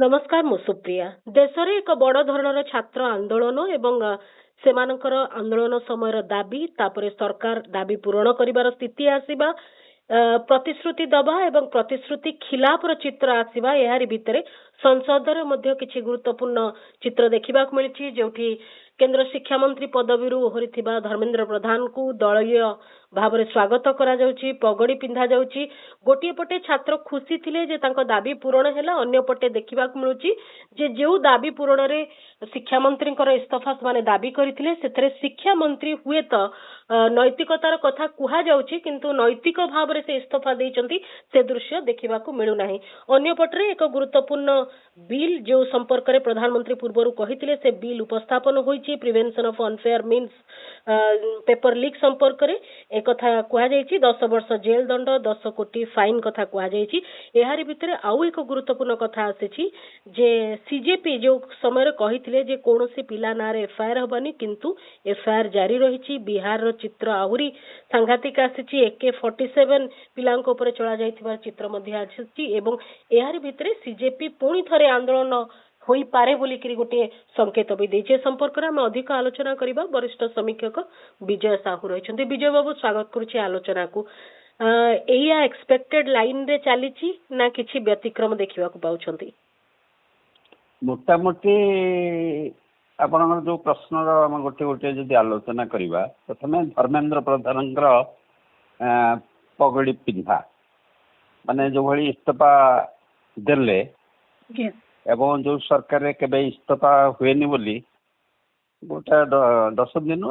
नमस्कार मु सुप्रिया देश रे एक बड़ धरणर छात्र आंदोलन एवं सेमानकर आंदोलन समय दाबी तापरे सरकार दाबी पूरण करिवार स्थिति आसीबा प्रतिश्रुति दबा एवं प्रतिश्रुति खिलाफ चित्र आसीबा यारी भितरे संसद रे मध्य किछि गुरुत्वपूर्ण चित्र देखिबा मिलिछि जोठी केंद्र शिक्षा मंत्री पदवी ओहरिथिबा धर्मेंद्र प्रधान को दलीय भाव में स्वागत करा जाउछि पगड़ी पिंधा जाउछि गोटे पटे छात्र खुशी थिले जे तांको दाबी पूरण हैला अन्य पटे देखिबा मिलुछि जे जेउ दाबी पूरण रे शिक्षा मंत्री इस्तीफा माने दाबी करथिले सेथरे शिक्षा मंत्री हुए तो नैतिकतार कथा कुहा जाउछि किंतु नैतिक भाव रे से इस्तीफा देइचंती से दृश्य देखिबा को मिलु नाही अन्य पटरे एक गुरुत्वपूर्ण बिल जो संपर्क रे प्रधानमंत्री पूर्वरु कहिथिले से बिल उपस्थापन होईछि prevention of unfair means paper leak संपर्क रे एक कथा कुहा जाईछि 10 वर्ष जेल दंड 10 कोटी फाइन कथा कुहा जाईछि एहारी भितरे आउ एक गुरुत्वपूर्ण कथा आसीछि जे सीजेपी जो समय रे कहिथिले जे कोनोसी पिला नारे एफआईआर हबनी किंतु एफआईआर जारी रहिछि बिहार रो चित्र आहुरी सांघातिक आसीछि AK47 पिलांको ऊपर चला जाईथिबार चित्र मध्ये आसीछि एवं एहारी भितरे सीजेपी पुणी थरे आंदोलन होई पारे बोली कि गोटे संकेत भी देछे संपर्क रे हम अधिक आलोचना करिबा वरिष्ठ समीक्षक विजय साहू रहिछन्ते विजय बाबू स्वागत करूछि आलोचना को एया एक्सपेक्टेड लाइन रे चलीछि ना किछि व्यतिक्रम देखिबा को पाउछन्ती मोटा मोटी आपनकर जो प्रश्न हम गोटे गोटे जदि आलोचना करिबा प्रथमे धर्मेंद्र प्रधानकर पगड़ी पिंधा माने जो भली इस्तीफा देले एवं जो सरकार केबे इस्तीफा हुएनी बोली गोटा 10 दिन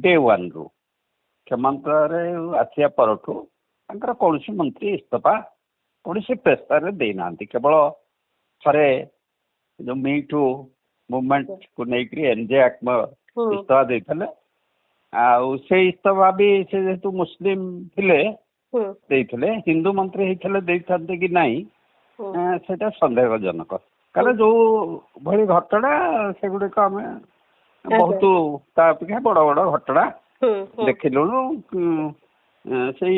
डे 1 रु क्षमता आसिया परठू तांकर कौनसी मंत्री इस्तीफा कौनसी प्रेसर देना केवल थरे जो मी टू मूवमेंट को लेकर एनजे आत्म इस्तीफा देते से इस्तीफा भी से जेतु मुस्लिम थिले देइथिले हिंदू मंत्री हेइथिले देइथांते कि नाही सेटा संदेहजनक कारण जो भली घटना से गुड़िक आम बहुत अपेक्षा बड़ बड़ घटना देखिलु से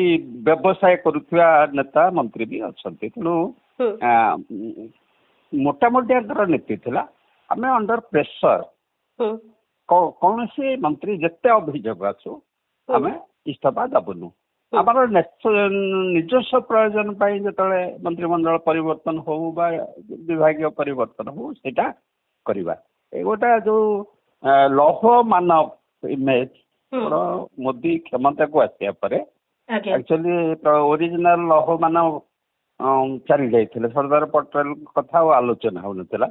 व्यवसाय करुवा नेता मंत्री भी अच्छा तेणु मोटामोटी नीति थिला आम अंडर प्रेसर कौन सी मंत्री जिते अभियोग आसु आम इस्तीफा दबुनु आमर निजस्व प्रयोजन जो मंत्रिमंडल परिवर्तन हो विभाग परिवर्तन हो सेटा करवा गोटा जो लौह मानव इमेज मोदी क्षमता को आसिया परे एक्चुअली ओरिजिनल लौह मानव चली जाइए सरदार पटेल कथा आलोचना होता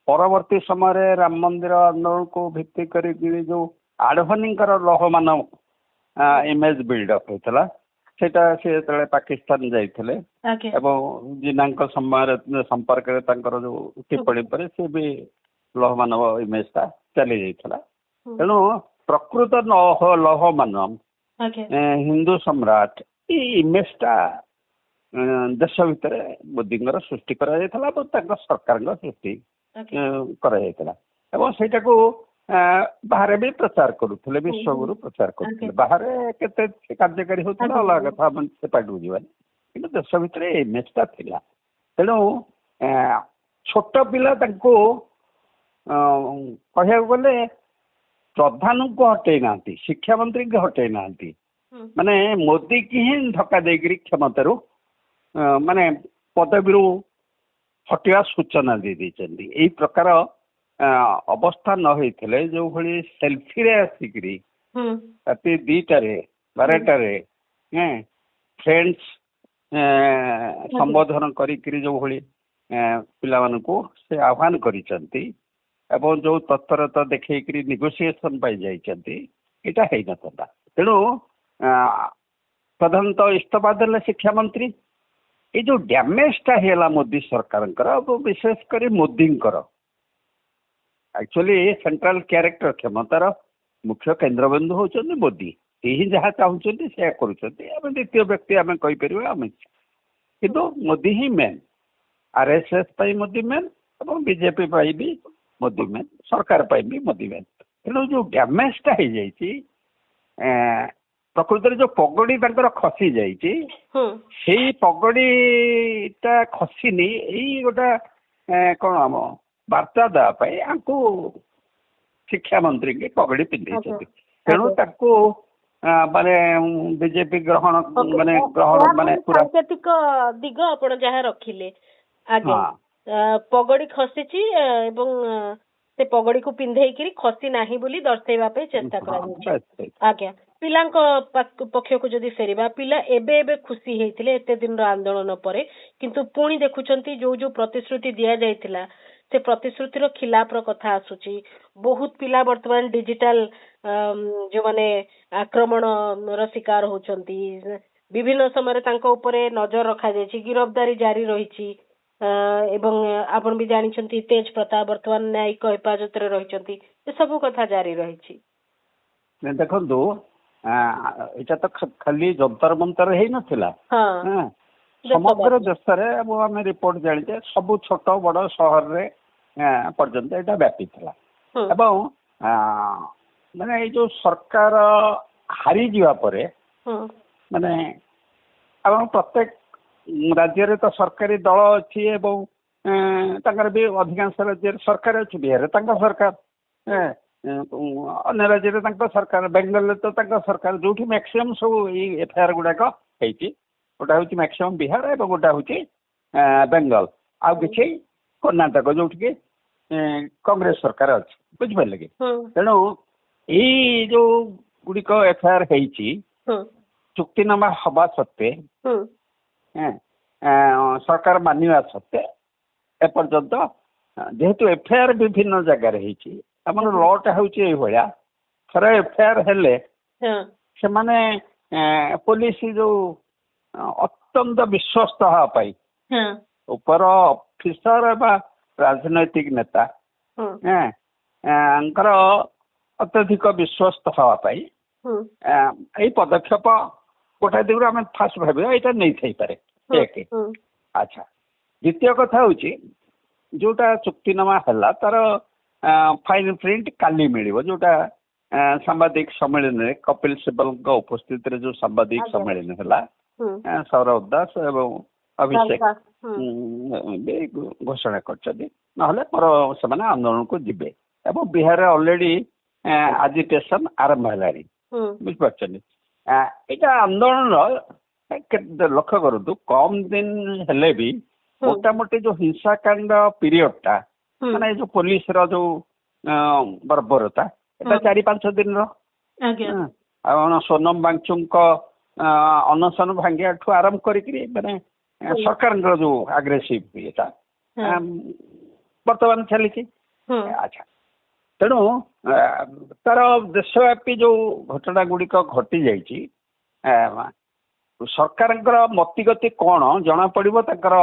परवर्ती समय राम मंदिर आंदोलन को भित्ति कर जो आडवाणी लौह मानव इमेज बिल्डअप होता सेटा से पाकिस्तान जाइए जिना समय संपर्क जो टिप्पणी पर से भी लौह मानव इमेजटा चली जाइए तेणु प्रकृत लौह मानव हिंदू सम्राट इमेजटा देश भितर मोदी सृष्टि सरकार सृष्टि कराइला को बाहर भी प्रचार करुले विश्वगुरु प्रचार करुले बाहर केते कार्यकारी होता अलग कथा से पाटू जीवन कि देश भितर इमेजटा थिला तेणु छोट पिला कहया गले प्रधान को हटई ना शिक्षा मंत्री को हटई ना माने मोदी की ही धक्का देकर क्षमतारू माने पदवी हटिया सूचना दे देइछन्ती एई प्रकार अवस्था न होइथिले जो भली सेल्फी रे आसिकरी राति 2टारे 12टारे फ्रेंड्स संबोधन करिकरी जो भली पिला मानको से आह्वान करिसन्ती एवं जो तत्परता देखैकरी नेगोशिएशन पाई जाइछन्ती एटा हेइ नथता तेणु प्रधानतः इस्तीफा देले शिक्षा मंत्री ये जो डैमेजटा हेला मोदी सरकार विशेषकर मोदी एक्चुअली सेंट्रल कैरेक्टर क्षमतार मुख्य केन्द्रबिंदु होचंदी मोदी यही जहाँ चाहते से करुँच द्वितीय व्यक्ति आम कहीपर अमित शाह किंतु मोदी ही मेन आरएसएस मोदी मेन और बीजेपी भी मोदी मेन सरकार भी मोदी मेन तेणु जो डैमेजटा हो जाइए प्रकृत जो पगड़ी खसी जाइए पगड़ीटा खसीनी यही गोटा କ'ଣ ଆମ ବାର୍ତ୍ତା ଦେବା ପାଇଁ ଆଙ୍କୁ ଶିକ୍ଷା ମନ୍ତ୍ରୀ କି ପଗଡ଼ି ପିନ୍ଧେଇଛନ୍ତି। ତେଣୁ ତାକୁ ମାନେ ବିଜେପି ଗ୍ରହଣ ମାନେ ପୁରା ସାଂକେତିକ ଦିଗ ଆପଣ ଯାହା ରଖିଲେ। ଆଜ୍ଞା, ପଗଡ଼ି ଖସିଛି ଏବଂ ସେ ପଗଡ଼ିକୁ ପିନ୍ଧେଇକିରି ଖସି ନାହିଁ ବୋଲି ଦର୍ଶେଇବା ପାଇଁ ଚେଷ୍ଟା କରାଯାଉଛି। ଆଜ୍ଞା, ପିଲାଙ୍କ ପକ୍ଷକୁ ଯଦି ଫେରିବା, ପିଲା ଏବେ ଖୁସି ହେଇଥିଲେ ଏତେ ଦିନର ଆନ୍ଦୋଳନ ପରେ, କିନ୍ତୁ ପୁଣି ଦେଖୁଛନ୍ତି ଯୋଉ ପ୍ରତିଶ୍ରୁତି ଦିଆଯାଇଥିଲା ସେ ପ୍ରତିଶ୍ରୁତିର ଖିଲାପର କଥା ଆସୁଛି। ବହୁତ ପିଲା ବର୍ତ୍ତମାନ ଡିଜିଟାଲ ଯୋଉମାନେ ଆକ୍ରମଣର ଶିକାର ହଉଛନ୍ତି, ବିଭିନ୍ନ ସମୟରେ ତାଙ୍କ ଉପରେ ନଜର ରଖାଯାଇଛି, ଗିରଫଦାରୀ ଜାରି ରହିଛି। ଏବଂ ଆପଣ ବି ଜାଣିଛନ୍ତି ତେଜ ପ୍ରତାପ ବର୍ତ୍ତମାନ ନ୍ୟାୟିକ ହେପାଜତରେ ରହିଛନ୍ତି। ଏସବୁ କଥା ଜାରି ରହିଛି। ଦେଖନ୍ତୁ, ଏଇଟା ତ ଖାଲି ଯନ୍ତର ମନ୍ତର ହେଇନଥିଲା, ସମଗ୍ର ଦେଶରେ ଆମେ ରିପୋର୍ଟ ଜାଣିଛେ ସବୁ ଛୋଟ ବଡ ସହରରେ ପର୍ଯ୍ୟନ୍ତ ଏଇଟା ବ୍ୟାପିଥିଲା। ଏବଂ ମାନେ ଏଇ ଯୋଉ ସରକାର ହାରିଯିବା ପରେ ମାନେ ଆପଣ ପ୍ରତ୍ୟେକ ରାଜ୍ୟରେ ତ ସରକାରୀ ଦଳ ଅଛି ଏବଂ ତାଙ୍କର ବି ଅଧିକାଂଶ ରାଜ୍ୟରେ ସରକାର ଅଛି। ବିହାରରେ ତାଙ୍କ ସରକାର, ଅନ୍ୟ ରାଜ୍ୟରେ ତାଙ୍କ ସରକାର, ବେଙ୍ଗଲରେ ତ ତାଙ୍କ ସରକାର, ଯୋଉଠି ମ୍ୟାକ୍ସିମମ୍ ସବୁ ଏଇ ଏଫଆଇଆର ଗୁଡାକ ହେଇଛି। ଗୋଟା ହଉଛି ମ୍ୟାକ୍ସିମମ୍ ବିହାର ଏବଂ ଗୋଟା ହଉଛି ବେଙ୍ଗଲ, ଆଉ କିଛି କର୍ଣ୍ଣାଟକ ଯୋଉଠିକି କଂଗ୍ରେସ ସରକାର ଅଛି। ବୁଝିପାରିଲେ କି? ତେଣୁ ଏଇ ଯୋଉ ଗୁଡିକ ଏଫଆଇଆର ହେଇଛି, ଚୁକ୍ତିନାମା ହବା ସତ୍ତ୍ୱେ ସରକାର ମାନିବା ସତ୍ତ୍ୱେ ଏପର୍ଯ୍ୟନ୍ତ ଯେହେତୁ ଏଫଆଇଆର ବିଭିନ୍ନ ଜାଗାରେ ହେଇଛି, ଆମର ଲଟା ହଉଛି ଏଇଭଳିଆ। ଥରେ ଏଫଆଇଆର ହେଲେ ସେମାନେ ପୋଲିସ ଯୋଉ ଅତ୍ୟନ୍ତ ବିଶ୍ୱସ୍ତ ହେବା ପାଇଁ ଉପର ଅଫିସର ବା ରାଜନୈତିକ ନେତା ଙ୍କର ଅତ୍ୟଧିକ ବିଶ୍ୱସ୍ତ ହେବା ପାଇଁ ଏଇ ପଦକ୍ଷେପ ଗୋଟାଏ ଦିଗରୁ ଆମେ ଫାଷ୍ଟ ଭାବିବା ଏଇଟା ନେଇଥାଇପାରେ। ଆଚ୍ଛା, ଦ୍ୱିତୀୟ କଥା ହଉଛି ଯୋଉଟା ଚୁକ୍ତିନାମା ହେଲା ତାର ଫାଇନ୍ ପ୍ରିଣ୍ଟ କାଲି ମିଳିବ। ଯୋଉଟା ସାମ୍ବାଦିକ ସମ୍ମିଳନୀରେ କପିଲ ସିବଲଙ୍କ ଉପସ୍ଥିତିରେ ଯୋଉ ସାମ୍ବାଦିକ ସମ୍ମିଳନୀ ହେଲା, ସୌରଭ ଦାସ ଏବଂ ଅଭିଷେକ ବି ଘୋଷଣା କରିଛନ୍ତି। ନହେଲେ ସେମାନେ ଆନ୍ଦୋଳନକୁ ଯିବେ ଏବଂ ବିହାରରେ ଅଲରେଡି ଆଜିଟେସନ ଆରମ୍ଭ ହେଲାଣି। ବୁଝିପାରୁଛନ୍ତି? ଏଇଟା ଆନ୍ଦୋଳନର ଲକ୍ଷ୍ୟ କରନ୍ତୁ, କମ ଦିନ ହେଲେ ବି ମୋଟାମୋଟି ଯୋଉ ହିଂସାକାଣ୍ଡ ପିରିୟଡ ଟା, ମାନେ ଯୋଉ ପୋଲିସର ଯୋଉ ବର୍ବରତା, ଏଟା 4-5 ଦିନର। ଆଉ ସୋନମ ବାଙ୍ଗଚୁଙ୍କ ଅନଶନ ଭାଙ୍ଗିବା ଠୁ ଆରମ୍ଭ କରିକିରି ମାନେ ସରକାରଙ୍କର ଯୋଉ ଆଗ୍ରେସିଭ ଇଏଟା ବର୍ତ୍ତମାନ ଚାଲିଛି। ଆଚ୍ଛା, ତେଣୁ ତାର ଦେଶବ୍ୟାପୀ ଯୋଉ ଘଟଣା ଗୁଡିକ ଘଟି ଯାଇଛି, ସରକାରଙ୍କର ମତିଗତି କଣ ଜଣା ପଡିବ ତାଙ୍କର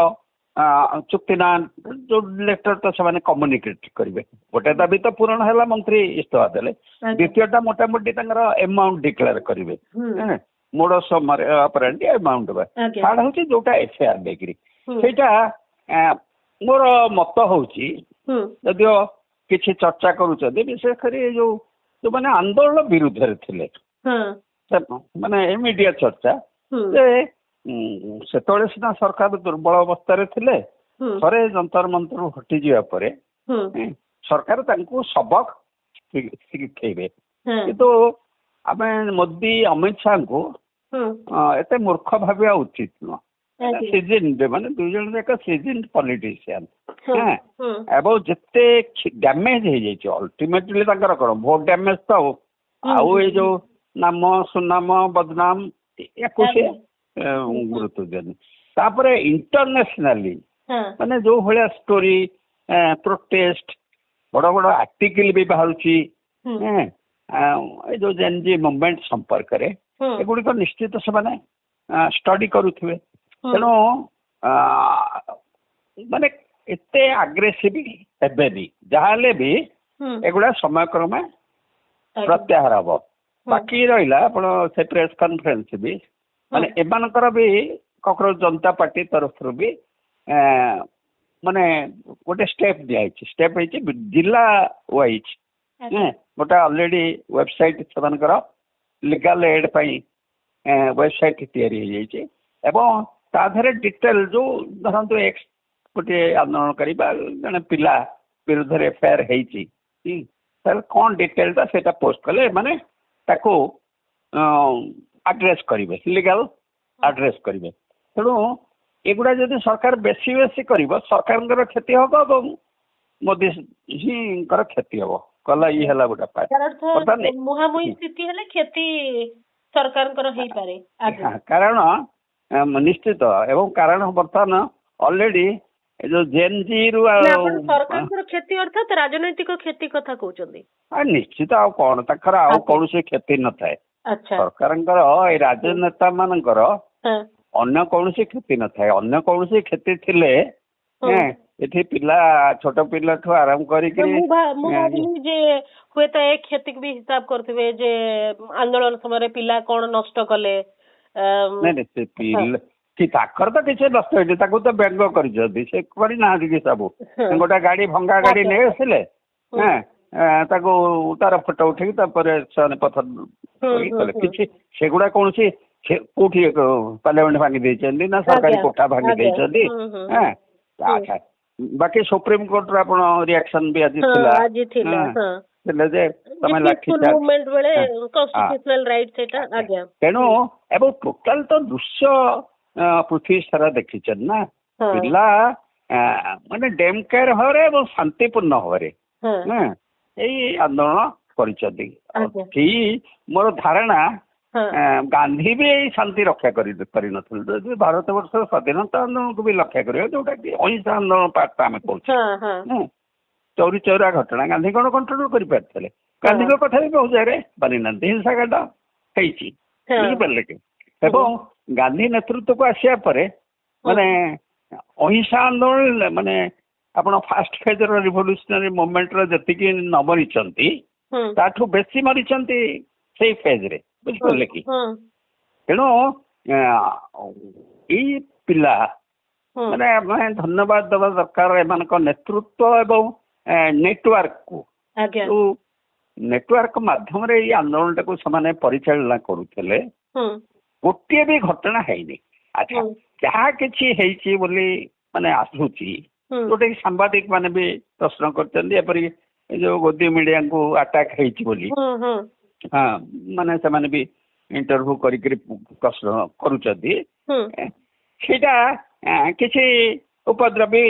ଚୁକ୍ତିନାମା ଯୋଉ ଲେଟର ତ ସେମାନେ କମ୍ୟୁନିକେଟ କରିବେ। ଗୋଟେ ଦାବି ତ ପୂରଣ ହେଲା, ମନ୍ତ୍ରୀ ଇସ୍ତଫା ଦେଲେ। ଦ୍ୱିତୀୟଟା ମୋଟାମୋଟି ତାଙ୍କର ଏମାଉଣ୍ଟ ଡିକ୍ଲେୟାର କରିବେ, ମୋଡ ଅପରାଣ୍ଡି ଏମାଉଣ୍ଟ। ଥାର୍ଡ ହଉଛି ଯୋଉଟା ଏଫଆଇଆର ନେଇକିରି, ସେଇଟା ମୋର ମତ ହଉଛି, ଯଦିଓ କିଛି ଚର୍ଚ୍ଚା କରୁଛନ୍ତି, ବିଶେଷ କରି ଯୋଉମାନେ ଆନ୍ଦୋଳନ ବିରୁଦ୍ଧରେ ଥିଲେ, ମାନେ ମିଡିଆ ଚର୍ଚ୍ଚା ଯେ ସେତେବେଳେ ସିନା ସରକାର ଦୁର୍ବଳ ଅବସ୍ଥାରେ ଥିଲେ, ଥରେ ଯନ୍ତର ମନ୍ତର ହଟିଯିବା ପରେ ସରକାର ତାଙ୍କୁ ସବକ ଶିଖେଇବେ। କିନ୍ତୁ ଆମେ ମୋଦି ଅମିତ ଶାହାଙ୍କୁ ଏତେ ମୂର୍ଖ ଭାବିବା ଉଚିତ ନୁହଁ। ମାନେ ଦୁଇ ଜଣ ଯାକ ସିଜନ ପଲିଟିସିଆନ, ଏବଂ ଯେତେ ଡ୍ୟାମେଜ ହେଇଯାଇଛି ଅଲଟିମେଟଲି ତାଙ୍କର କଣ ଭୋଟ ଡ୍ୟାମେଜ ତ, ଆଉ ଏଇ ଯୋଉ ନାମ ସୁନାମ ବଦନାମ ୟାକୁ ସେ ଗୁରୁତ୍ୱ ଦିଅନ୍ତି। ତାପରେ ଇଣ୍ଟରନ୍ୟାସନାଲି ମାନେ ଯୋଉ ଭଳିଆ ଷ୍ଟୋରି, ପ୍ରୋଟେଷ୍ଟ, ବଡ ବଡ ଆର୍ଟିକଲ ବି ବାହାରୁଛି ଏଇ ଯୋଉ ଜେନଜି ମୁଭମେଣ୍ଟ ସମ୍ପର୍କରେ, ଏଗୁଡିକ ନିଶ୍ଚିତ ସେମାନେ ଷ୍ଟଡି କରୁଥିବେ। ତେଣୁ ମାନେ ଏତେ ଆଗ୍ରେସିଭ ହେବେନି, ଯାହାହେଲେ ବି ଏଗୁଡା ସମୟକ୍ରମେ ପ୍ରତ୍ୟାହାର ହବ। ବାକି ରହିଲା ଆପଣ ସେ ପ୍ରେସ କନଫରେନ୍ସ ବି, ମାନେ ଏମାନଙ୍କର ବି କକରୋଜ ଜନତା ପାର୍ଟି ତରଫରୁ ବି ମାନେ ଗୋଟେ ଷ୍ଟେପ ଦିଆହେଇଛି। ଷ୍ଟେପ ହେଇଛି ଜିଲ୍ଲା ୱାଇଜ ଗୋଟେ ଅଲରେଡି ୱେବସାଇଟ ସେମାନଙ୍କର ଲିଗାଲ ଏଡ୍ ପାଇଁ ୱେବସାଇଟ ତିଆରି ହେଇଯାଇଛି ଏବଂ ତା ଦେହରେ ଡିଟେଲ ଯୋଉ ଧରନ୍ତୁ गोटे आंदोलनकारी जड़े पिला विरुद्ध एफआईआर होती कौन डिटेलटा से पोस्ट कले माने ताको आड्रेस करेंगे लीगल आड्रेस करेंगे तेणु एगुड़ा जब सरकार बेसी बेसी कर सरकार क्षति हम मोदी जी क्षति हम कला ये है गोटे मुहामुही स्थिति हेले क्षति सरकार कारण निश्चित एवं कारण बर्तमान ऑलरेडी जो जेन जी रु सरकार क्षति अर्थात राजनैतिक क्षति कथा कहते निश्चित आ कौन तक आउ कौन क्षति न थाए सरकार राजनेता मानकर अन्य कौन क्षति न थाए अन्य कौन क्षति थिले एठी पिला छोट पिला ठू आरंभ करी हुए तो एक क्षति भी हिसाब करथिबे जे आंदोलन समय पिला कौन नष्ट कले नहीं कि ताकर तो किसी नष्ट होती तो व्यंग कर सब गोटे गाड़ी भंगा गाड़ी नहीं आसिले तार फोटो उठे पथर कि सेगुड़ा कौन कौटी पार्लियामेंट भांगी देते ना सरकारी कोठा भांगी देते अच्छा बाकी सुप्रीम कोर्ट रिएक्शन भी आज तेणु एवं टोटाल तो दृश्य पृथ्वी सारा देखी ना पिला माने डेम केयर हरे शांतिपूर्ण हरे आंदोलन कर मोर धारणा गांधी भी शांति रक्षा कर भारत वर्ष स्वाधीनता आंदोलन को भी रक्षा कर जोटा कि अहिंसा आंदोलन पार्ट आम कर चौरी चौरा घटना गांधी कौन कंट्रोल कर पारे गांधी कथा भी बहुत जगह बनी ना हिंसा कांड बुझिपारे कि गांधी नेतृत्व को आसिया परे माने अहिंसा आंदोलन माने आपण फास्ट फेज रिवोल्यूशनरी मूवमेंट जी न मरीचंती ताठू बेसी मरीचंती से फेज रे बुझिपारे कि तेणु ये पिला माने धन्यवाद देवा दरकार एमान नेतृत्व एवं नेटवर्क को नेटवर्क माध्यम रे ये आंदोलन टाको समाने परिचालना करुଥିଲେ गोटे भी घटना है अच्छा जहाँ किसी बोली माने आसूची जोटे सांबादिक माने भी प्रश्न कर जो गोदी मीडिया को अटैक होली हाँ माने से माने भी इंटरव्यू करी प्रश्न करुचंदी किसी उपद्रवी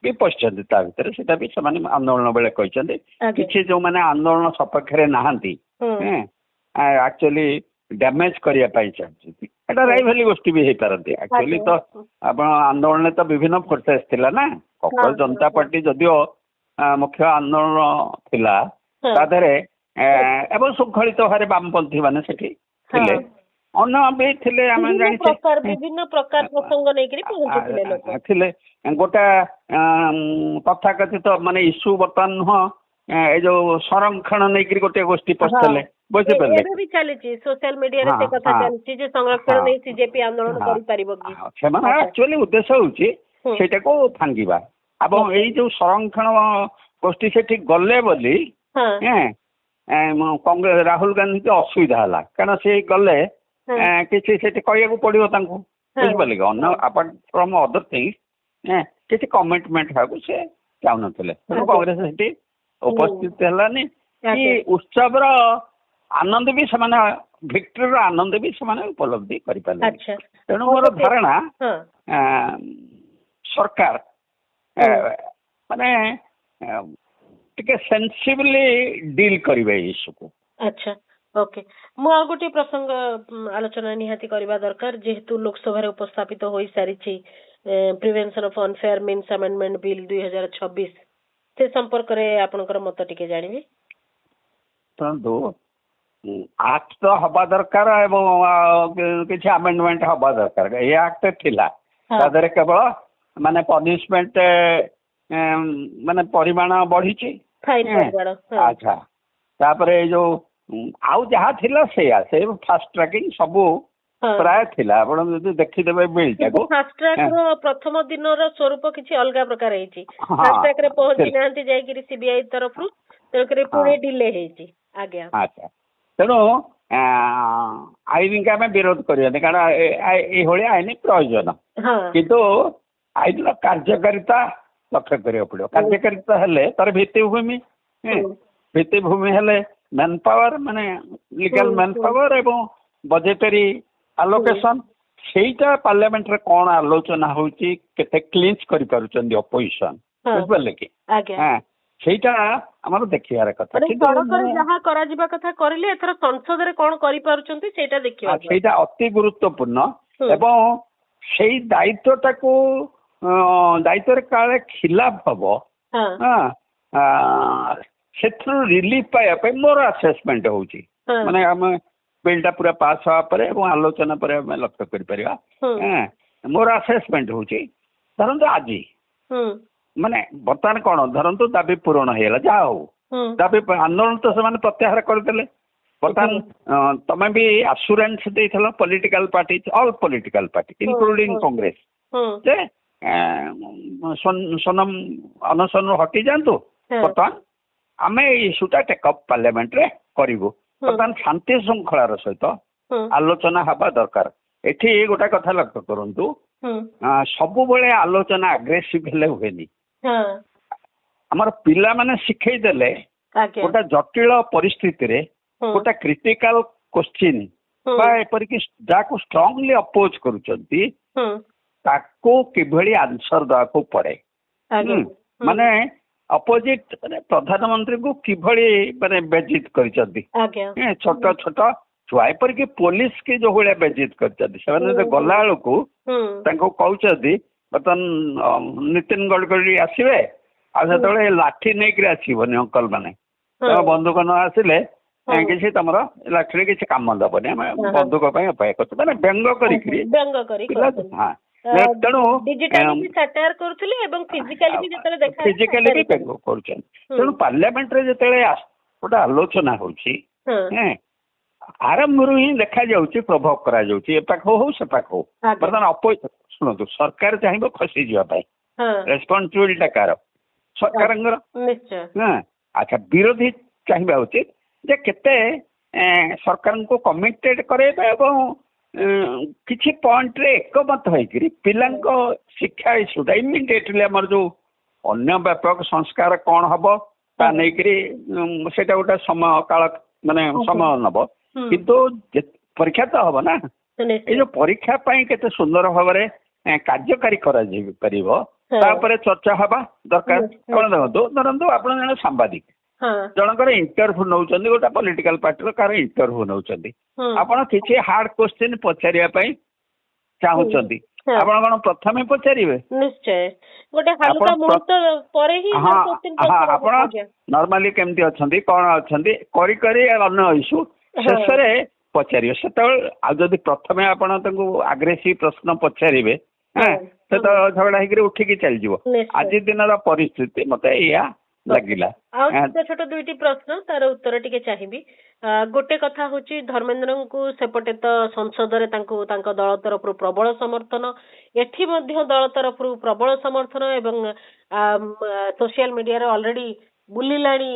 भी पशिचंदी ता भितर सेटा भी से आंदोलन बेले कहते किसी जो माने आंदोलन सपक्ष रे नाहंती एक्चुअली डैमेज करिया पाई चाहते एटा राइवली गोष्ठी भी पारती एक्चुअली तो आप आंदोलन तो विभिन्न फोर्सेस थिला ना ककल जनता पार्टी जदियो मुख्य आंदोलन थिला तादरे एवं शृंखलित भाव वामपंथी माने सेठी थिले अन्य भी थिले आमे जानि विभिन्न प्रकार प्रसंग नै करी पहुंचथिले लोक थिले गोटा तथाकथित माने इश्यू बर्तमान हो ए जो संरक्षण नै करी गोटे गोष्ठी पछले बुझि परले एबे भी चली सोशल मीडिया रे से कथा चली जे संरक्षण नै सीजेपी आंदोलन करि परिबो कि सेमाने एक्चुअली उद्देश्य होची सेटा को फांगीबा अब ए जो संरक्षण गोष्ठी सेठी गले बोली कांग्रेस राहुल गांधी के असुविधा हला कारण से गले किसी से कहू पड़ो बुझिपारे अन्न अपार्ट फ्रॉम अदर थिंग्स किसी कमिटमेंट हाकू से चाहून कांग्रेस से उपस्थित है कि उत्सव आनंद भी से भिक्ट्री आनंद भी से उपलब्धि करें तेणु मोर धारणा सरकार माने टिके सेंसिबली डील करिवे इश्यू को अच्छा ओके मु आ गोटे प्रसंग आलोचना निहाती करबा दरकार जेहेतु लोकसभा रे उपस्थापित होई सारी छी prevention of unfair means amendment bill 2026 से संपर्क रे आपनकर मत टिके जानिबे तो दो एक्ट तो हबा दरकार एवं किछि अमेंडमेंट हबा दरकार ये एक्ट थिला तादरे केवल माने पनिशमेंट माने परिमाण बढ़ी छी अच्छा तापरे जो आउ जहाँ थिला से फास्ट ट्रैकिंग सबू प्राय थिला आपण जदी देखि देबे बिल टाको फास्ट ट्रैक रो प्रथम दिन रो स्वरूप किछि अलगा प्रकार हेछि फास्ट ट्रैक रे पहुंची नांती जाय कि सीबीआई तरफ रु तेकरे पुणे डिले हेछि आज्ञा अच्छा तेनो आईन का में विरोध करिया कारण ए होळे आईन प्रयोजन किंतु ଆଇନର କାର୍ଯ୍ୟକାରିତା ଲକ୍ଷ୍ୟ କରିବାକୁ ପଡିବ। କାର୍ଯ୍ୟକାରିତା ହେଲେ ତାର ଭିତ୍ତିଭୂମି, ଭିତ୍ତିଭୂମି ହେଲେ ମ୍ୟାନ ପାୱାର ମାନେ ଲିଗାଲ ମ୍ୟାନ ପାୱାର ଏବଂ ବଜେଟାରୀ ଆଲୋକେସନ, ସେଇଟା ପାର୍ଲାମେଣ୍ଟରେ କଣ ଆଲୋଚନା ହଉଛି, କେତେ କ୍ଲିଞ୍ଚ କରିପାରୁଛନ୍ତି ଅପୋଜିସନ, ବୁଝିପାରିଲେ କି? ସେଇଟା ଆମର ଦେଖିବାର କଥା। ସରକାର ଯାହା କରାଯିବା କଥା କରିଲେ ଏଥର ସଂସଦରେ କଣ କରିପାରୁଛନ୍ତି ସେଇଟା ଦେଖିବା, ସେଇଟା ଅତି ଗୁରୁତ୍ୱପୂର୍ଣ୍ଣ। ଏବଂ ସେଇ ଦାୟିତ୍ୱଟାକୁ ଦାୟିତ୍ୱରେ କାଳେ ଖିଲାପ ହବ, ସେଥିରୁ ରିଲିଫ ପାଇବା ପାଇଁ ମୋର ଆସେସମେଣ୍ଟ ହଉଛି, ମାନେ ଆମେ ବିଲ୍ଟା ପୁରା ପାସ୍ ହେବା ପରେ ଏବଂ ଆଲୋଚନା ପରେ ଆମେ ଲକ୍ଷ୍ୟ କରିପାରିବା। ମୋର ଆସେସମେଣ୍ଟ ହଉଛି, ଧରନ୍ତୁ ଆଜି ମାନେ ବର୍ତ୍ତମାନ କଣ, ଧରନ୍ତୁ ଦାବି ପୂରଣ ହେଇଗଲା, ଯାହା ହଉ ଦାବି ଆନ୍ଦୋଳନ ତ ସେମାନେ ପ୍ରତ୍ୟାହାର କରିଦେଲେ। ବର୍ତ୍ତମାନ ତମେ ବି ଆସୁରାନ୍ସ ଦେଇଥିଲ political party, all political party including Congress, ଯେ ସୋନମ ଅନଶନରୁ ହଟି ଯାଆନ୍ତୁ, ବର୍ତ୍ତମାନ ଆମେ ଏଇ ଇସ୍ୟୁଟା ଟେକଅପ୍ ପାର୍ଲାମେଣ୍ଟରେ କରିବୁ। ବର୍ତ୍ତମାନ ଶାନ୍ତି ଶୃଙ୍ଖଳାର ସହିତ ଆଲୋଚନା ହେବା ଦରକାର। ଏଠି ଗୋଟେ କଥା ଲକ୍ଷ୍ୟ କରନ୍ତୁ, ସବୁବେଳେ ଆଲୋଚନା ଆଗ୍ରେସିଭ ହେଲେ ହୁଏନି। ଆମର ପିଲାମାନେ ଶିଖେଇ ଦେଲେ ଗୋଟେ ଜଟିଳ ପରିସ୍ଥିତିରେ ଗୋଟେ କ୍ରିଟିକାଲ କ୍ୱେଶ୍ଚିନ୍ ବା ଏପରିକି ଯାହାକୁ ଷ୍ଟ୍ରଙ୍ଗଲି ଅପୋଜ କରୁଛନ୍ତି ତାକୁ କିଭଳି ଆନ୍ସର ଦେବାକୁ ପଡେ। ମାନେ ଅପୋଜିଟ ପ୍ରଧାନମନ୍ତ୍ରୀଙ୍କୁ କିଭଳି ମାନେ ବେଜିତ କରିଛନ୍ତି, ଛୋଟ ଛୋଟ ଛୁଆ ଏପରିକି ପୋଲିସ କି ଯୋଉ ଭଳିଆ ବେଜିତ କରିଛନ୍ତି, ସେମାନେ ଗଲା ବେଳକୁ ତାଙ୍କୁ କହୁଛନ୍ତି ବର୍ତ୍ତମାନ ନିତିନ ଗଡକରୀ ଆସିବେ, ଆଉ ସେତେବେଳେ ଲାଠି ନେଇକିରି ଆସିବନି ଅଙ୍କଲ ମାନେ, ବନ୍ଧୁକ ନ ଆସିଲେ କିଛି ତମର ଲାଠିରେ କିଛି କାମ ଦବନି, ଆମେ ବନ୍ଧୁକ ପାଇଁ ଅପେକ୍ଷା କରୁଛୁ, ମାନେ ବ୍ୟଙ୍ଗ କରିକିରି। ତେଣୁ ଫିଜିକାଲି ବି ବ୍ୟଙ୍ଗ କରୁଛନ୍ତି। ତେଣୁ ପାର୍ଲାମେଣ୍ଟରେ ଯେତେବେଳେ ଗୋଟେ ଆଲୋଚନା ହଉଛି, ଆରମ୍ଭରୁ ହିଁ ଦେଖାଯାଉଛି ପ୍ରଭୋଗ କରାଯାଉଛି, ଏ ପାଖ ହଉ ସେ ପାଖ ହଉ। ବର୍ତ୍ତମାନ ଶୁଣନ୍ତୁ, ସରକାର ଚାହିଁବ ଖସିଯିବା ପାଇଁ, ରେସ୍ପନ୍ସିବିଲିଟି କାହାର, ସରକାରଙ୍କର। ଆଚ୍ଛା, ବିରୋଧୀ ଚାହିଁବା ଉଚିତ ଯେ କେତେ ସରକାରଙ୍କୁ କମିଟେଡ କରାଇବା ଏବଂ କିଛି ପଏଣ୍ଟରେ ଏକମତ ହେଇକିରି ପିଲାଙ୍କ ଶିକ୍ଷା ଇସ୍ୟୁଟା ଇମିଡିଏଟଲି ଆମର ଯୋଉ ଅନ୍ୟ ବ୍ୟାପକ ସଂସ୍କାର କଣ ହବ ତା ନେଇକିରି ସେଇଟା ଗୋଟେ ସମୟ କାଳ ମାନେ ସମୟ ନବ, କିନ୍ତୁ ପରୀକ୍ଷା ତ ହବ ନା। ଏଇ ଯୋଉ ପରୀକ୍ଷା ପାଇଁ କେତେ ସୁନ୍ଦର ଭାବରେ କାର୍ଯ୍ୟକାରୀ କରାଯାଇ ପାରିବ ତା ଉପରେ ଚର୍ଚ୍ଚା ହବା ଦରକାର। ଆପଣ ଦେଖନ୍ତୁ, ଧରନ୍ତୁ ଆପଣ ଜଣେ ସାମ୍ବାଦିକ, ଜଣଙ୍କର ଇଣ୍ଟରଭ୍ୟୁ ନେଉଛନ୍ତି, ଗୋଟେ ପଲିଟିକାଲ ପାର୍ଟିର କାହାର ଇଣ୍ଟରଭ୍ୟୁ ନେଉଛନ୍ତି, ଆପଣ କିଛି ହାର୍ଡ କ୍ୱେଶ୍ଚିନ୍ ପଚାରିବା ପାଇଁ ଚାହୁଁଛନ୍ତି, ଆପଣ କଣ ପ୍ରଥମେ ପଚାରିବେ? ଆପଣ ନର୍ମାଲି କେମିତି ଅଛନ୍ତି, କଣ ଅଛନ୍ତି କରି କରି ଅନ୍ୟ ଇସ୍ୟୁ ଶେଷରେ ପଚାରିବେ। ସେତେବେଳେ ଆଉ ଯଦି ପ୍ରଥମେ ଆପଣ ତାଙ୍କୁ ଆଗ୍ରେସିଭ ପ୍ରଶ୍ନ ପଚାରିବେ, ସେ ତ ଝଗଡା ହେଇକିରି ଉଠିକି ଚାଲିଯିବ। ଆଜି ଦିନର ପରିସ୍ଥିତି ମତେ ଏଇଆ ଲାଗିଲା। ଆଉ ଛୋଟ ଛୋଟ ଦୁଇଟି ପ୍ରଶ୍ନ, ତାର ଉତ୍ତର ଟିକେ ଚାହିଁବି। ଗୋଟେ କଥା ହଉଛି, ଧର୍ମେନ୍ଦ୍ରଙ୍କୁ ସେପଟେ ତ ସଂସଦରେ ତାଙ୍କୁ ତାଙ୍କ ଦଳ ତରଫରୁ ପ୍ରବଳ ସମର୍ଥନ, ଏଠି ମଧ୍ୟ ଦଳ ତରଫରୁ ପ୍ରବଳ ସମର୍ଥନ ଏବଂ ସୋସିଆଲ ମିଡିଆରେ ଅଲରେଡି ବୁଲିଲାଣି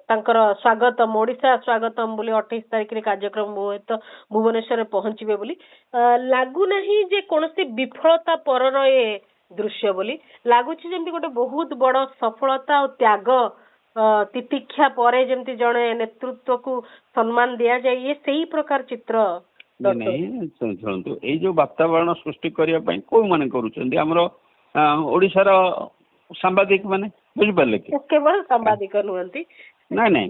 ତାଙ୍କର ସ୍ୱାଗତମ, ଓଡିଶା ସ୍ୱାଗତମ ବୋଲି 28 ତାରିଖରେ କାର୍ଯ୍ୟକ୍ରମ ହୁଏତ ଭୁବନେଶ୍ୱରରେ ପହଞ୍ଚିବେ ବୋଲି। ଲାଗୁନାହିଁ ଯେ କୌଣସି ବିଫଳତା ପରର ଏ ଦୃଶ୍ୟ ବୋଲି ଲାଗୁଛି, ଯେମିତି ଗୋଟେ ବହୁତ ବଡ ସଫଳତା ଓ ତ୍ୟାଗ ତିତିକ୍ଷା ପରେ ଯେମିତି ଜଣେ ନେତୃତ୍ୱକୁ ସମ୍ମାନ ଦିଆଯାଏ, ଇଏ ସେଇ ପ୍ରକାର ଚିତ୍ର। ଶୁଣନ୍ତୁ, ଏଇ ଯୋଉ ବାତାବରଣ ସୃଷ୍ଟି କରିବା ପାଇଁ କୋଉମାନେ କରୁଛନ୍ତି? ଆମର ଓଡିଶାର ସାମ୍ବାଦିକ ମାନେ, ବୁଝିପାରିଲେ କି? କେବଳ ସାମ୍ବାଦିକ ନୁହନ୍ତି, ନାଇଁ ନାଇଁ,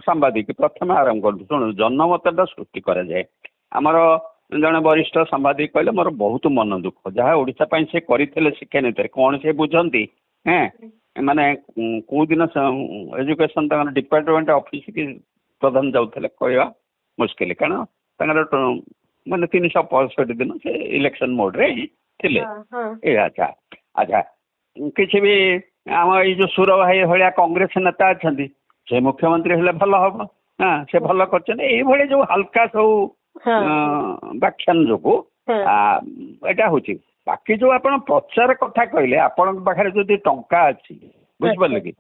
ସାମ୍ବାଦିକ ପ୍ରଥମେ ଆରମ୍ଭ କରନ୍ତୁ। ଶୁଣନ୍ତୁ, ଜନମତଟା ସୃଷ୍ଟି କରାଯାଏ। ଆମର ଜଣେ ବରିଷ୍ଠ ସାମ୍ବାଦିକ କହିଲେ ମୋର ବହୁତ ମନ ଦୁଃଖ, ଯାହା ଓଡିଶା ପାଇଁ ସେ କରିଥିଲେ ଶିକ୍ଷା ନୀତିରେ କଣ ସେ ବୁଝନ୍ତି? ମାନେ କୋଉ ଦିନ ଏଜୁକେସନ ତାଙ୍କର ଡିପାର୍ଟମେଣ୍ଟ ଅଫିସ କି ପ୍ରଧାନ ଯାଉଥିଲେ କହିବା ମୁସ୍କିଲ, କାରଣ ତାଙ୍କର ମାନେ 365 ଦିନ ସେ ଇଲେକ୍ସନ ମୋଡରେ ଥିଲେ। ଆଚ୍ଛା ଆଚ୍ଛା, କିଛି ବି ଆମ ଏଇ ଯୋଉ ସୁର ଭାଇ ଭଳିଆ କଂଗ୍ରେସ ନେତା ଅଛନ୍ତି, ସେ ମୁଖ୍ୟମନ୍ତ୍ରୀ ହେଲେ ଭଲ ହବ, ସେ ଭଲ କରିଛନ୍ତି। ଏଇଭଳି ଯୋଉ ହାଲକା ସବୁ ବ୍ୟାଖ୍ୟାନ ଯୋଗୁ ଏଇଟା ହଉଛି। ବାକି ଯୋଉ ଆପଣ ପ୍ରଚାର କଥା କହିଲେ, ଆପଣଙ୍କ ପାଖରେ ଯଦି ଟଙ୍କା ଅଛି, ବୁଝିପାରିଲେ କି,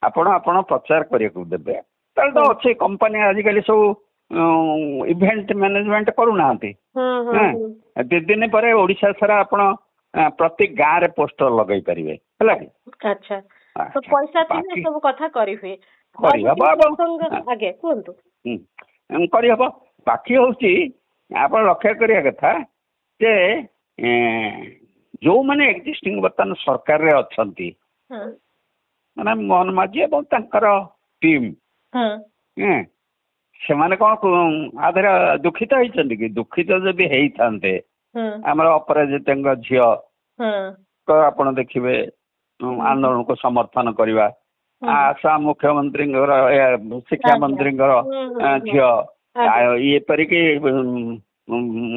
ଆପଣ ପ୍ରଚାର କରିବାକୁ ଦେବେ, ତାହେଲେ ତ ଅଛି କମ୍ପାନୀ ଆଜିକାଲି ସବୁ ଇଭେଣ୍ଟ ମ୍ୟାନେଜମେଣ୍ଟ କରୁନାହାନ୍ତି। 2 ଦିନ ପରେ ଓଡିଶା ସାରା ଆପଣ प्रति गाँ रे पोस्टर लगई पारिबे हला कि अच्छा तो पैसा थे सब कथा करी हुए आगे कुहतु करी हबो बाकी होउची आपण लक्ष्य करिया कथा जे जो माने एक्जिस्टिंग बर्तन सरकार रे अछंती माने मोहन माझी एवं तांकर टीम ସେମାନେ କଣ ଆଧରେ ଦୁଃଖିତ ହେଇଛନ୍ତି କି ଦୁଃଖିତ ଯଦି ହେଇଥାନ୍ତେ ଆମର ଅପରାଜିତାଙ୍କ ଝିଅ ଆପଣ ଦେଖିବେ ଆନ୍ଦୋଳନକୁ ସମର୍ଥନ କରିବା ଆସାମ ମୁଖ୍ୟମନ୍ତ୍ରୀଙ୍କର ଶିକ୍ଷା ମନ୍ତ୍ରୀଙ୍କର ଝିଅ ଏପରିକି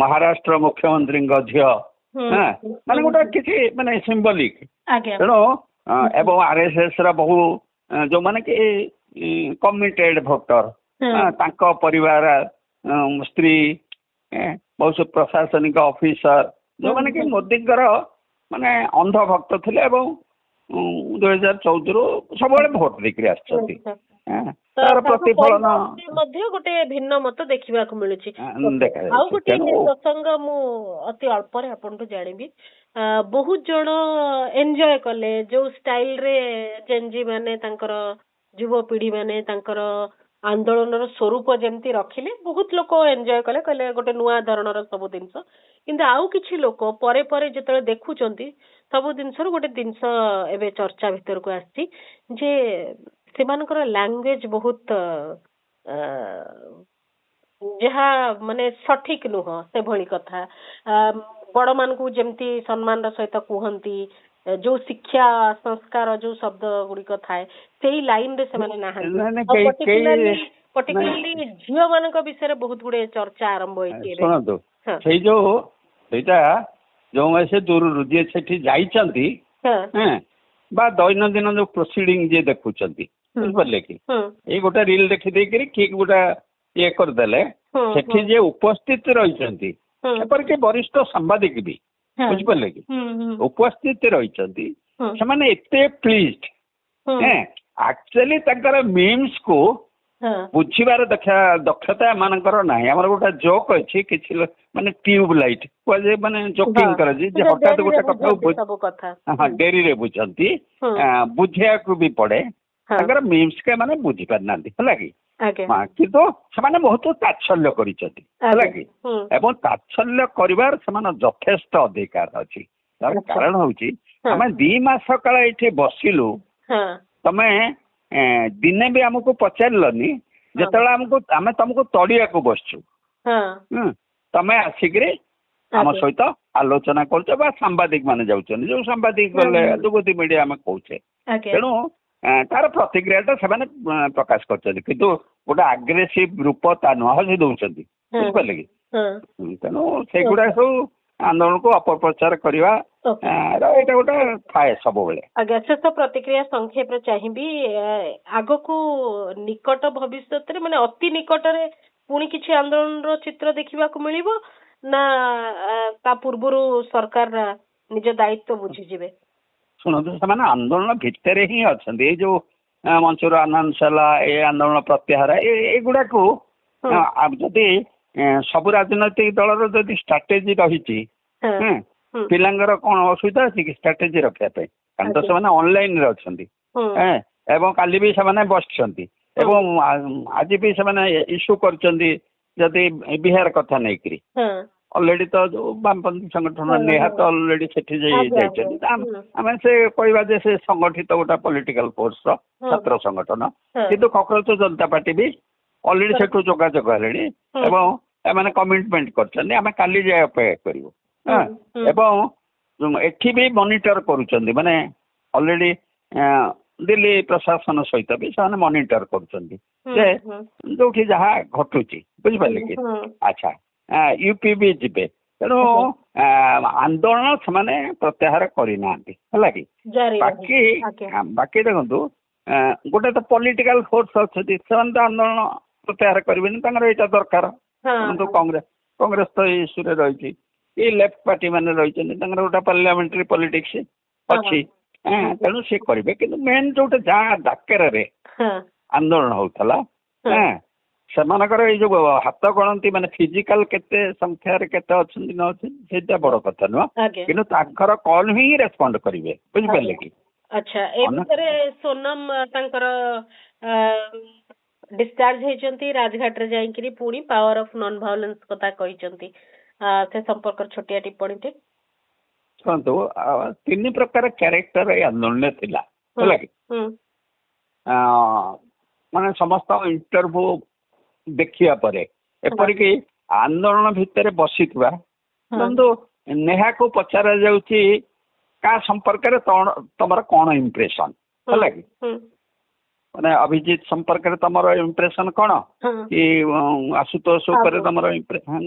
ମହାରାଷ୍ଟ୍ର ମୁଖ୍ୟମନ୍ତ୍ରୀଙ୍କ ଝିଅ ମାନେ ଗୋଟେ କିଛି ମାନେ ସିମ୍ବଲିକ ତେଣୁ ଏବଂ RSS ର ବହୁ ଯୋଉମାନେ କି କମିଟେଡ୍ ଭୋଟର ତାଙ୍କ ପରିବାର ସ୍ତ୍ରୀ ବହୁତ ପ୍ରଶାସନିକ ଅଫିସର ଯୋଉମାନେ କି ମୋଦିଙ୍କର ମାନେ ଅନ୍ଧ ଭକ୍ତ ଥିଲେ ଏବଂ 2014ରୁ ସବୁବେଳେ ଭୋଟ ଦେଇକରି ଆସିଛନ୍ତି ତାର ପ୍ରତିଫଳନ ମଧ୍ୟ ଗୋଟେ ଭିନ୍ନ ମତ ଦେଖିବାକୁ ମିଳୁଛି। ଆଉ ଗୋଟେ ପ୍ରସଙ୍ଗ ମୁଁ ଅତି ଅଳ୍ପରେ ଆପଣଠୁ ଜାଣିବି ବହୁତ ଜଣ ଏନ୍ଜୟ କଲେ ଯୋଉ ଷ୍ଟାଇଲ ରେ ଜେନଜି ମାନେ ତାଙ୍କର ଯୁବପିଢି ମାନେ ତାଙ୍କର ଆନ୍ଦୋଳନର ସ୍ୱରୂପ ଯେମିତି ରଖିଲେ ବହୁତ ଲୋକ ଏନ୍ଜୟ କଲେ କହିଲେ ଗୋଟେ ନୂଆ ଧରଣର ସବୁ ଜିନିଷ କିନ୍ତୁ ଆଉ କିଛି ଲୋକ ପରେ ପରେ ଯେତେବେଳେ ଦେଖୁଛନ୍ତି ସବୁ ଜିନିଷର ଗୋଟେ ଜିନିଷ ଏବେ ଚର୍ଚ୍ଚା ଭିତରକୁ ଆସିଛି ଯେ ସେମାନଙ୍କର ଲାଙ୍ଗୁଏଜ ବହୁତ ଯାହା ମାନେ ସଠିକ ନୁହଁ ସେଭଳି କଥା ବଡ ମାନଙ୍କୁ ଯେମିତି ସମ୍ମାନର ସହିତ କୁହନ୍ତି ଯୋଉ ଶିକ୍ଷା ସଂସ୍କାର ଯୋଉ ଶବ୍ଦ ଗୁଡିକ ଥାଏ ସେଇ ଲାଇନ ରେ ସେମାନେ ନାହାନ୍ତି ପର୍ଟିକୁଲାରଲି ଝିଅ ମାନଙ୍କ ବିଷୟରେ ବହୁତ ଗୁଡେ ଚର୍ଚ୍ଚା ଆରମ୍ଭ ହେଇଛି ଶୁଣନ୍ତୁ ସେଇ ଯୋଉ ସେଇଟା ଯୋଉ ସେ ଦୂରରୁ ଯିଏ ସେଠି ଯାଇଛନ୍ତି ବା ଦୈନନ୍ଦିନ ଯୋଉ ପ୍ରୋସିଡିଂ ଯିଏ ଦେଖୁଛନ୍ତି ବୁଝିପାରିଲେ କି ଏଇ ଗୋଟେ ରିଲ ଦେଖି ଦେଇକିରି କିଏ ଗୋଟେ ଇଏ କରିଦେଲେ ସେଠି ଯିଏ ଉପସ୍ଥିତ ରହିଛନ୍ତି ଏପରିକି ବରିଷ୍ଠ ସାମ୍ବାଦିକ ବି ବୁଝିପାରିଲେ କି ଉପସ୍ଥିତ ରହିଛନ୍ତି ସେମାନେ ଏତେ ପ୍ଲିଜ୍ଡ ଆକ୍ଚୁଆଲି ତାଙ୍କର ମିମ୍ସ କୁ ବୁଝିବାର ଦକ୍ଷତା ଏମାନଙ୍କର ନାହିଁ ଆମର ଗୋଟେ ଜୋକ୍ ଅଛି କିଛି ମାନେ ଟ୍ୟୁବ ଲାଇଟ କୁହାଯାଏ ମାନେ ଜୋକିଂ କରାଯାଏ ଯେ ହଠାତ୍ ଗୋଟେ କଥା ଡେରିରେ ବୁଝନ୍ତି ବୁଝେଇବାକୁ ବି ପଡେ ତାଙ୍କର ମିମ୍ସ କେ ମାନେ ବୁଝି ପାରିନାହାନ୍ତି ହେଲା କି କିନ୍ତୁ ସେମାନେ ବହୁତ ତାତ୍ସଲ୍ୟ କରିଛନ୍ତି ହେଲା କି ଏବଂ ତାତ୍ସଲ୍ୟ କରିବାର ସେମାନେ ଯଥେଷ୍ଟ ଅଧିକାର ଅଛି ତାର କାରଣ ହଉଛି ଆମେ 2 ମାସ କାଳ ଏଇଠି ବସିଲୁ ତମେ ଦିନେ ବି ଆମକୁ ପଚାରିଲନି ଯେତେବେଳେ ଆମେ ତମକୁ ତଡିବାକୁ ବସିଛୁ ତମେ ଆସିକିରି ଆମ ସହିତ ଆଲୋଚନା କରୁଛ ବା ସାମ୍ବାଦିକ ମାନେ ଯାଉଛନ୍ତି ଯୋଉ ସାମ୍ବାଦିକ ଗଲେ ଯୁବତୀ ମିଡିଆ ଆମେ କହୁଛେ ତେଣୁ ତାର ପ୍ରତିକ୍ରିୟାଟା ସେମାନେ ପ୍ରକାଶ କରୁଛନ୍ତି କିନ୍ତୁ ଗୋଟେ ଆଗ୍ରେସିଭ ରୂପ ତା ନୁହଁ ହସି ଦଉଛନ୍ତି ବୁଝିପାରିଲେ କି ତେଣୁ ସେଗୁଡା ସବୁ ଆନ୍ଦୋଳନକୁ ଅପପ୍ରଚାର କରିବା ଏଇଟା ଗୋଟେ ଥାଏ ସବୁବେଳେ। ଆଜ୍ଞା ଶେଷ ପ୍ରତିକ୍ରିୟା ସଂକ୍ଷେପରେ ଚାହିଁବି ଆଗକୁ ନିକଟ ଭବିଷ୍ୟତରେ ମାନେ ଅତି ନିକଟରେ ପୁଣି କିଛି ଆନ୍ଦୋଳନର ଚିତ୍ର ଦେଖିବାକୁ ମିଳିବ ନା ତା ପୂର୍ବରୁ ସରକାର ନିଜ ଦାୟିତ୍ୱ ବୁଝିଯିବେ? ଶୁଣନ୍ତୁ ସେମାନେ ଆନ୍ଦୋଳନ ଭିତରେ ହିଁ ଅଛନ୍ତି ଏଇ ଯୋଉ ମଞ୍ଚୁର ଆନାଉନ୍ସ ହେଲା ଏ ଆନ୍ଦୋଳନ ପ୍ରତ୍ୟାହାର ଏଗୁଡାକୁ ଯଦି ସବୁ ରାଜନୈତିକ ଦଳର ଯଦି ଷ୍ଟ୍ରାଟେଜି ରହିଛି ପିଲାଙ୍କର କଣ ଅସୁବିଧା ଅଛି କି ଷ୍ଟ୍ରାଟେଜି ରଖିବା ପାଇଁ କାରଣ ତ ସେମାନେ ଅନଲାଇନ ରେ ଅଛନ୍ତି ଏବଂ କାଲି ବି ସେମାନେ ବସିଛନ୍ତି ଏବଂ ଆଜି ବି ସେମାନେ ଇସ୍ୟୁ କରିଛନ୍ତି ଯଦି ବିହାର କଥା ନେଇକିରି ଅଲରେଡି ତ ଯୋଉ ବାମପନ୍ଥୀ ସଂଗଠନ ନିହାତ ଅଲରେଡି ସେଠି ଯାଇଛନ୍ତି ଆମେ ସେ କହିବା ଯେ ସେ ସଂଗଠିତ ଗୋଟେ ପଲିଟିକାଲ ଫୋର୍ସର ଛାତ୍ର ସଂଗଠନ କିନ୍ତୁ କକରୋଚ ଜନତା ପାର୍ଟି ବି ଅଲରେଡି ସେଠୁ ଯୋଗାଯୋଗ ହେଲେଣି ଏବଂ ଏମାନେ କମିଟମେଣ୍ଟ କରିଛନ୍ତି ଆମେ କାଲି ଯାଇ ଅପେକ୍ଷା କରିବୁ ଏବଂ ଏଠି ବି ମନିଟର କରୁଛନ୍ତି ମାନେ ଅଲରେଡି ଦିଲ୍ଲୀ ପ୍ରଶାସନ ସହିତ ବି ସେମାନେ ମନିଟର କରୁଛନ୍ତି ଯେ ଯୋଉଠି ଯାହା ଘଟୁଛି ବୁଝିପାରିଲେ କି ଆଚ୍ଛା ୟୁପି ବି ଯିବେ ତେଣୁ ଆନ୍ଦୋଳନ ସେମାନେ ପ୍ରତ୍ୟାହାର କରିନାହାନ୍ତି ହେଲା କି ବାକି ଦେଖନ୍ତୁ ଗୋଟେ ତ ପଲିଟିକାଲ ଫୋର୍ସ ଅଛନ୍ତି ସେମାନେ ତ ଆନ୍ଦୋଳନ ପ୍ରତ୍ୟାହାର କରିବେନି ତାଙ୍କର ଏଇଟା ଦରକାର କଂଗ୍ରେସ ତ ଏଇ ଇସ୍ୟୁରେ ରହିଛି ଏଇ ଲେଫ୍ଟ ପାର୍ଟି ମାନେ ରହିଛନ୍ତି ତାଙ୍କର ଗୋଟେ ପାର୍ଲାମେଣ୍ଟାରୀ ପଲିଟିକ୍ସ ଅଛି ତେଣୁ ସେ କରିବେ କିନ୍ତୁ ମେନ୍ ଯୋଉଟା ଯାହା ଡାକରାରେ ଆନ୍ଦୋଳନ ହଉଥିଲା ସେମାନଙ୍କର ଏଇ ଯୋଉ ହାତ ଗଣତି ମାନେ ଫିଜିକାଲ କେତେ ସଂଖ୍ୟାରେ କେତେ ଅଛନ୍ତି ନ ଅଛନ୍ତି ସେଇଟା ବଡ କଥା ନୁହଁ, ଆଜ୍ଞା କିନ୍ତୁ ତାଙ୍କର କଲ୍ ହିଁ ରେସ୍ପଣ୍ଡ କରିବେ, ବୁଝିପାରିଲେ କି? ଆଚ୍ଛା ଏ ଭିତରେ ସୋନମ ତାଙ୍କର ଡିସଚାର୍ଜ ହେଇଛନ୍ତି ରାଜଘାଟରେ ଯାଇକିରି ପୁଣି ପାୱାର ଅଫ ନନ୍ ଭାଓଲେନ୍ସ କଥା କହିଛନ୍ତି, ସେ ସମ୍ପର୍କରେ ଛୋଟିଆ ଟିପ୍ପଣୀଟେ। ଶୁଣନ୍ତୁ, 3 ପ୍ରକାର କ୍ୟାରେକ୍ଟର ଏଇ ଆନ୍ଦୋଳନରେ ଥିଲା, ହେଲା କି? ମାନେ ସମସ୍ତ ଇଣ୍ଟରଭ୍ୟୁ ଦେଖିବା ପରେ ଏପରିକି ଆନ୍ଦୋଳନ ଭିତରେ ବସିଥିବା କିନ୍ତୁ ନେହାକୁ ପଚରା ଯାଉଛି କାହା ସମ୍ପର୍କରେ ତମର କଣ ଇମ୍ପ୍ରେସନ, ହେଲା କି? ମାନେ ଅଭିଜିତ ସମ୍ପର୍କରେ ତମର ଇମ୍ପ୍ରେସନ କଣ, କି ଆଶୁତୋଷ ଉପରେ ତମର ଇମ୍ପ୍ରେସନ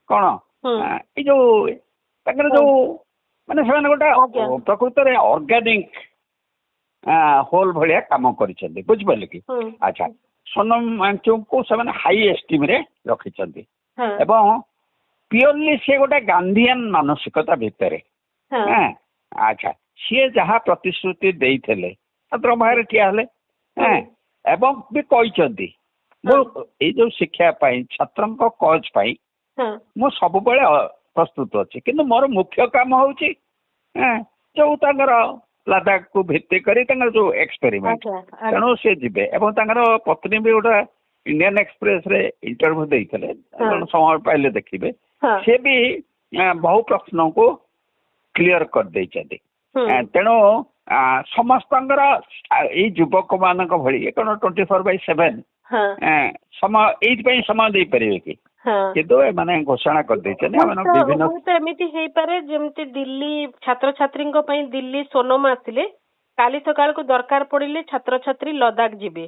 କଣ? ଏଇ ଯୋଉ ତାଙ୍କର ଯୋଉ ମାନେ ସେମାନେ ଗୋଟେ ପ୍ରକୃତରେ ଅର୍ଗାନିକ ହୋଲ ଭଳିଆ କାମ କରିଛନ୍ତି, ବୁଝିପାରିଲେ କି? ଆଚ୍ଛା, ସୋନମ ୱାଙ୍ଗଚୁକଙ୍କୁ ସେମାନେ ହାଇ ଏଷ୍ଟିମରେ ରଖିଛନ୍ତି ଏବଂ ପିଓରଲି ସେ ଗୋଟେ ଗାନ୍ଧିଆନ ମାନସିକତା ଭିତରେ। ଆଚ୍ଛା, ସିଏ ଯାହା ପ୍ରତିଶ୍ରୁତି ଦେଇଥିଲେ ଛାତ୍ର ବାହାରେ ଠିଆ ହେଲେ ଏବଂ ବି କହିଛନ୍ତି ମୁଁ ଏଇ ଯୋଉ ଶିକ୍ଷା ପାଇଁ ଛାତ୍ରଙ୍କ କଜ ପାଇଁ ମୁଁ ସବୁବେଳେ ପ୍ରସ୍ତୁତ ଅଛି, କିନ୍ତୁ ମୋର ମୁଖ୍ୟ କାମ ହଉଛି ଯୋଉ ତାଙ୍କର ଲଦାଖକୁ ଭିତ୍ତି କରି ତାଙ୍କର ଯୋଉ ଏକ୍ସପେରିମେଣ୍ଟ, ତେଣୁ ସେ ଯିବେ ଏବଂ ତାଙ୍କର ପତ୍ନୀ ବି ଗୋଟେ ଇଣ୍ଡିଆନ ଏକ୍ସପ୍ରେସରେ ଇଣ୍ଟରଭ୍ୟୁ ଦେଇଥିଲେ, ସମୟ ପାଇଲେ ଦେଖିବେ, ସେ ବି ବହୁ ପ୍ରଶ୍ନକୁ କ୍ଲିୟର କରିଦେଇଛନ୍ତି। ତେଣୁ ସମସ୍ତଙ୍କର ଏଇ ଯୁବକ ମାନଙ୍କ ଭଳି କଣ 24/7 ସମୟ ଏଇଥିପାଇଁ ସମୟ ଦେଇପାରିବେ କି? କିନ୍ତୁ ଏମାନେ ଘୋଷଣା କରିଦେଇଛନ୍ତି ବିଭିନ୍ନ ଏମିତି ହେଇପାରେ ଯେମିତି ଦିଲ୍ଲୀ ଛାତ୍ରଛାତ୍ରୀଙ୍କ ପାଇଁ ଦିଲ୍ଲୀ ସୋନମ ଆସିଲେ କାଲି ସକାଳକୁ ଦରକାର ପଡିଲେ ଛାତ୍ରଛାତ୍ରୀ ଲଦାଖ ଯିବେ।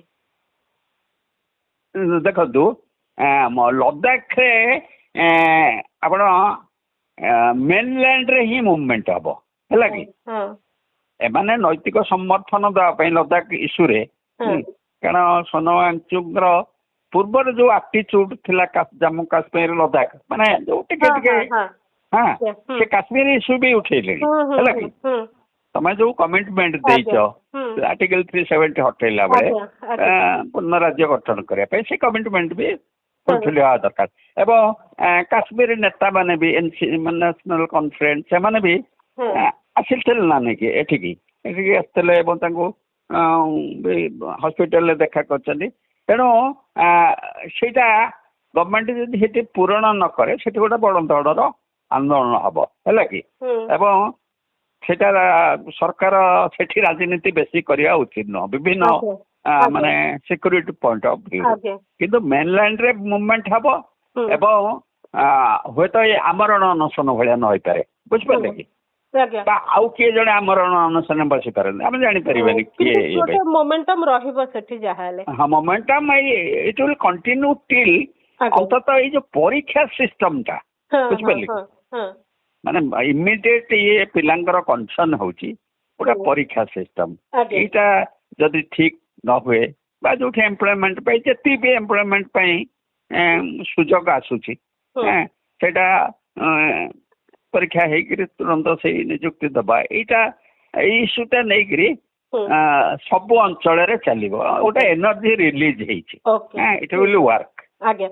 ଦେଖନ୍ତୁ, ଲଦାଖରେ ଆପଣ ମେନଲ୍ୟାଣ୍ଡରେ ହିଁ ମୁଭମେଣ୍ଟ ହବ, ହେଲା କି? ଏମାନେ ନୈତିକ ସମର୍ଥନ ଦେବା ପାଇଁ ଲଦାଖ ଇସ୍ୟୁରେ, କାରଣ ସୋନମ ୱାଙ୍ଗଚୁକଙ୍କର ପୂର୍ବରୁ ଯୋଉ ଆଟିଚ୍ୟୁଡ ଥିଲା ଜାମ୍ମୁ କାଶ୍ମୀର ଲଦାଖ ମାନେ ଯୋଉ ଟିକେ ସେ କାଶ୍ମୀର ଇସ୍ୟୁ ବି ଉଠେଇଲେଣି, ହେଲା କି? ତମେ ଯୋଉ କମିଟମେଣ୍ଟ ଦେଇଛ ଆର୍ଟିକଲ 370 ହଟେଇଲା ବେଳେ ପୂର୍ଣ୍ଣ ରାଜ୍ୟ ଗଠନ କରିବା ପାଇଁ ସେ କମିଟମେଣ୍ଟ ବି ଫୁଲଫିଲ୍ ହେବା ଦରକାର ଏବଂ କାଶ୍ମୀର ନେତା ମାନେ ବି ନ୍ୟାସନାଲ କନଫରେନ୍ସ ସେମାନେ ବି ଆସିଥିଲେ ନା ନାଇଁ ଏଠିକି ଆସିଥିଲେ ଏବଂ ତାଙ୍କୁ ହସ୍ପିଟାଲରେ ଦେଖା କରିଛନ୍ତି। ତେଣୁ ସେଇଟା ଗଭର୍ଣ୍ଣମେଣ୍ଟ ଯଦି ସେଠି ପୂରଣ ନ କରେ ସେଠି ଗୋଟେ ବଡ ଧରଣର ଆନ୍ଦୋଳନ ହବ, ହେଲା କି? ଏବଂ ସେଟା ସରକାର ସେଠି ରାଜନୀତି ବେଶୀ କରିବା ଉଚିତ ନୁହଁ ବିଭିନ୍ନ ମାନେ ସିକ୍ୟୁରିଟି ପଏଣ୍ଟ ଅଫ ଭ୍ୟୁ, କିନ୍ତୁ ମେନଲ୍ୟାଣ୍ଡରେ ମୁଭମେଣ୍ଟ ହବ ଏବଂ ହୁଏତ ଏ ଆମରଣ ଅନଶନ ଭଳିଆ ନ ହେଇପାରେ, ବୁଝିପାରିଲେ କି? ବା ଆଉ କିଏ ଜଣେ ଆମରଣ ଅନଶନ ବସିପାରନ୍ତି, ଆମେ ଜାଣିପାରିବାନି କିଏ ମୋମେଣ୍ଟମ ରହିବ ସେଠି ଯାହାହେଲେ। ହଁ, ମୋମେଣ୍ଟମ ଇଟ୍ ୱିଲ୍ କଣ୍ଟିନ୍ୟୁ ଟିଲ୍ ଅନ୍ତତଃ ଏଇ ଯୋଉ ପରୀକ୍ଷା ସିଷ୍ଟମଟା, ବୁଝିପାରିଲେ କି? ମାନେ ଇମିଡିଏଟ ଇଏ ପିଲାଙ୍କର କନସର୍ନ ହଉଛି ଗୋଟେ ପରୀକ୍ଷା ସିଷ୍ଟମ, ଏଇଟା ଯଦି ଠିକ ନ ହୁଏ ବା ଯୋଉଠି ଏମ୍ପ୍ଲୟମେଣ୍ଟ ପାଇଁ ଯେତିକି ବି ଏମ୍ପ୍ଲୟମେଣ୍ଟ ପାଇଁ ସୁଯୋଗ ଆସୁଛି ସେଇଟା ପରୀକ୍ଷା ହେଇକିରି ତୁରନ୍ତ ସେଇ ନିଯୁକ୍ତି ଦବା, ଏଇଟା ଏଇ ଇସ୍ୟୁଟା ନେଇକିରି ସବୁ ଅଞ୍ଚଳରେ ଚାଲିବ, ଗୋଟେ ଏନର୍ଜି ରିଲିଜ ହେଇଛି, ଇଟ୍ ୱିଲ୍ ୱାର୍କ। ଆଜ୍ଞା,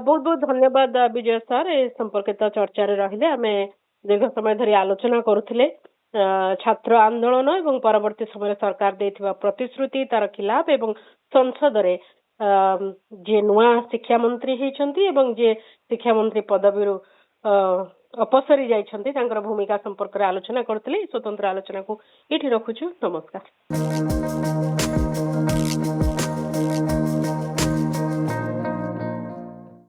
ବହୁତ ବହୁତ ଧନ୍ୟବାଦ ବିଜୟ ସାର୍, ଏ ସମ୍ପର୍କିତ ଚର୍ଚ୍ଚାରେ ରହିଲେ। ଆମେ ଦୀର୍ଘ ସମୟ ଧରି ଆଲୋଚନା କରୁଥିଲେ ଛାତ୍ର ଆନ୍ଦୋଳନ ଏବଂ ପରବର୍ତ୍ତୀ ସମୟରେ ସରକାର ଦେଇଥିବା ପ୍ରତିଶ୍ରୁତି ତାର ଖିଲାପ ଏବଂ ସଂସଦରେ ଯିଏ ନୂଆ ଶିକ୍ଷାମନ୍ତ୍ରୀ ହେଇଛନ୍ତି ଏବଂ ଯିଏ ଶିକ୍ଷାମନ୍ତ୍ରୀ ପଦବୀରୁ ଅପସରି ଯାଇଛନ୍ତି ତାଙ୍କର ଭୂମିକା ସମ୍ପର୍କରେ ଆଲୋଚନା କରୁଥିଲେ। ସ୍ୱତନ୍ତ୍ର ଆଲୋଚନାକୁ ଏଇଠି ରଖୁଛୁ, ନମସ୍କାର।